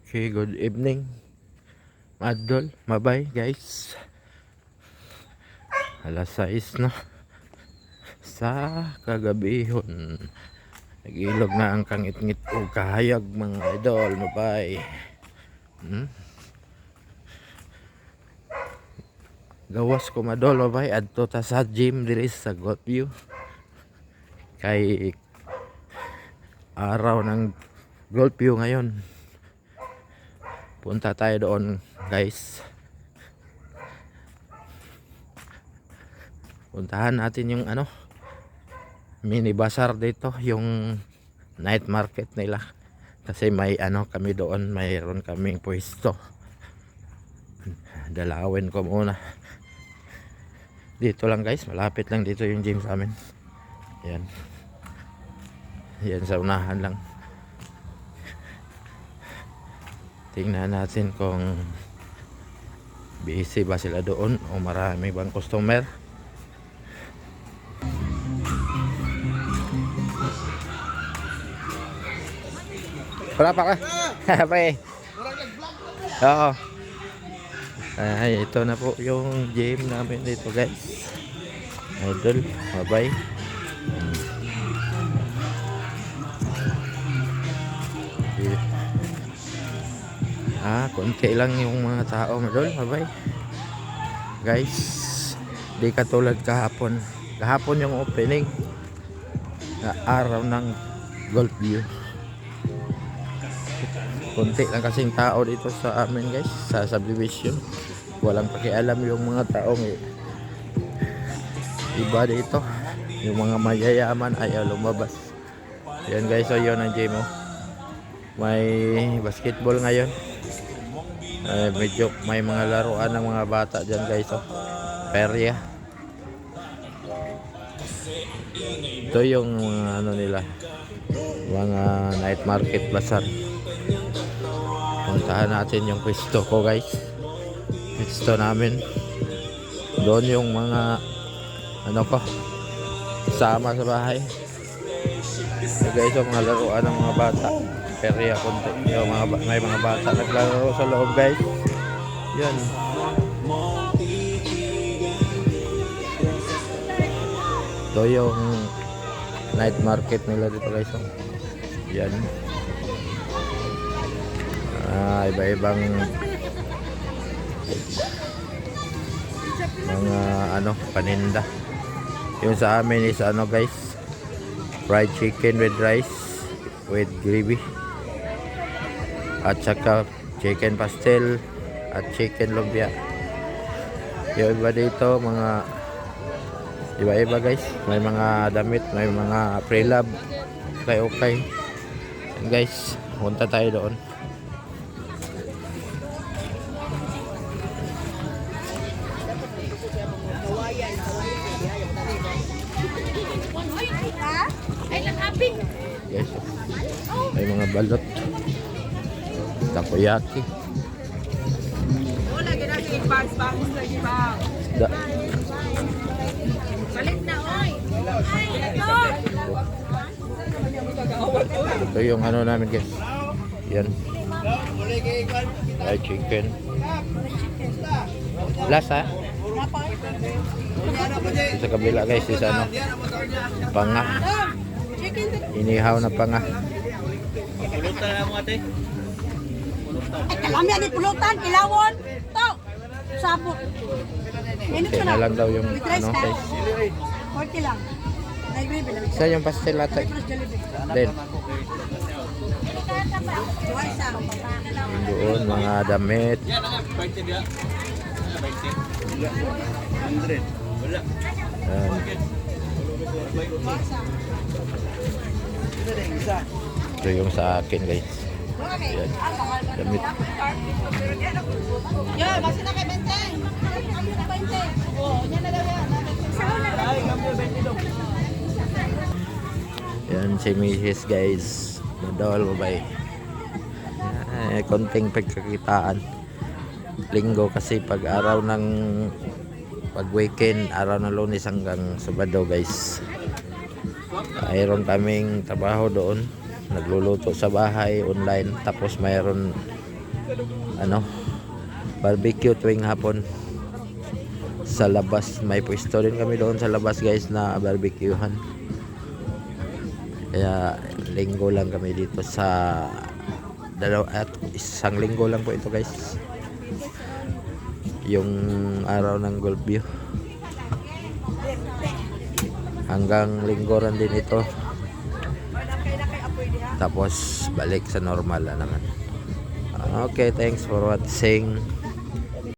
Okay, good evening. Madol, mabay guys. Alas 6 na sa kagabihon. Nagilog na ang kangit-ngit o kahayag mga idol, mabay. Gawas ko madol, mabay. Adto ta sa gym diri sa Golfview. Kay araw ng Golfview ngayon. Punta tayo doon guys. Puntahan natin yung mini bazaar dito, yung night market nila. Kasi may kami doon, mayroon kaming pwesto. Dalawin ko muna. Dito lang guys, malapit lang dito yung gym sa amin. Yan. Yan sa unahan lang. Tingnan natin kung busy ba sila doon o marami bang customer. Wala pa ka? Pa eh. Oo. Ay, ito na po yung gym namin dito guys. Idol, bye-bye. Konti lang yung mga tao madol, bye-bye. Guys, di katulad kahapon. Kahapon yung opening na araw ng Golfview. Konti lang kasing tao dito sa amin guys, sa subdivision. Walang pakialam yung mga taong iba dito. Yung mga mayayaman ayaw lumabas. Yan guys, so yun ang gym mo. May basketball ngayon. Medyo may mga laruan ng mga bata dyan guys, oh. Perya. Ito yung mga nila, mga night market bazaar. Puntahan natin yung pwesto ko guys. Pwesto namin. Doon yung mga ko sama sa bahay. So guys, yung mga laruan ng mga bata. Perya konti. Yung may mga bata naglaro sa loob guys. Yan. Ito yung night market nila dito guys. Yan. Iba-ibang mga paninda. Yung sa amin is guys, fried chicken with rice with gravy, at saka chicken pastel at chicken lumpia. Yung iba dito mga iba-iba guys, may mga damit, may mga pre-lab, okay. And guys, punta tayo doon. Guys, may mga balot, takoyaki. Wala ginaging bags lagi ba? Balik na oy. Ito yung namin guys. Yan. Fried chicken. Lasa. Sa kabila guys is panga. Inihaw na panga. Pulutan na mo ate. Ay, kalami ani pulutan, kilawon. To. Sabot. Okay na lang daw yung guys. 40 lang. Ay, baby, lamig. Isa yung pastel latte. Then doon mga damit. Yan ang 20 biya. 20. 100. Wala. Ito yung sa akin guys. Yan. Damit. Yo, basta na kay Benteng. Oh, nya na daw yan. Ay, kami 20 dong. Yan si Mrs. guys. Madawal mo ba konting pagkakitaan. Linggo kasi pag araw ng pag weekend, araw ng Lunes hanggang Sabado guys. Mayroon kaming trabaho doon. Nagluluto sa bahay online, tapos mayroon ano, barbecue tuwing hapon sa labas. May pwesto din kami doon sa labas guys na barbecuehan. Kaya linggo lang kami dito sa isang linggo lang po ito guys, yung araw ng Golf View. Hanggang linggo rin din ito, tapos balik sa normal na naman. Okay, thanks for watching.